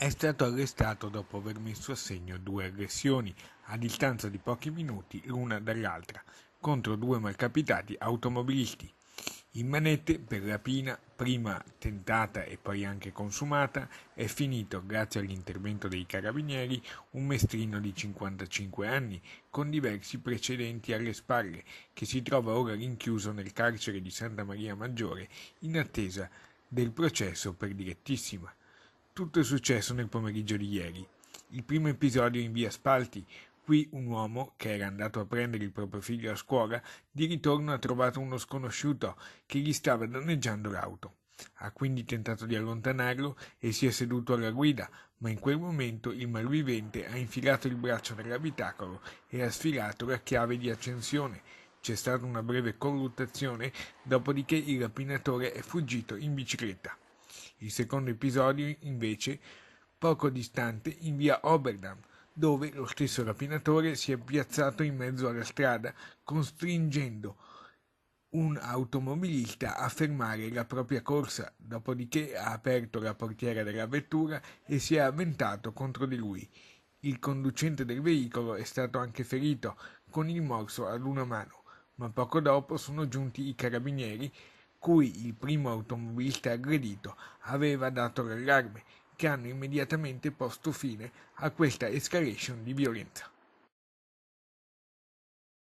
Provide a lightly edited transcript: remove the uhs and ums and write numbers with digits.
È stato arrestato dopo aver messo a segno 2 aggressioni a distanza di pochi minuti l'una dall'altra contro 2 malcapitati automobilisti. In manette per rapina, prima tentata e poi anche consumata, è finito, grazie all'intervento dei carabinieri, un mestrino di 55 anni con diversi precedenti alle spalle, che si trova ora rinchiuso nel carcere di Santa Maria Maggiore in attesa del processo per direttissima. Tutto è successo nel pomeriggio di ieri. Il primo episodio in via Spalti. Qui un uomo, che era andato a prendere il proprio figlio a scuola, di ritorno ha trovato uno sconosciuto che gli stava danneggiando l'auto. Ha quindi tentato di allontanarlo e si è seduto alla guida, ma in quel momento il malvivente ha infilato il braccio nell'abitacolo e ha sfilato la chiave di accensione. C'è stata una breve colluttazione, dopodiché il rapinatore è fuggito in bicicletta. Il secondo episodio, invece, poco distante, in via Oberdam, dove lo stesso rapinatore si è piazzato in mezzo alla strada, costringendo un automobilista a fermare la propria corsa, dopodiché ha aperto la portiera della vettura e si è avventato contro di lui. Il conducente del veicolo è stato anche ferito, con il morso ad una mano, ma poco dopo sono giunti i carabinieri, cui il primo automobilista aggredito aveva dato l'allarme, che hanno immediatamente posto fine a questa escalation di violenza.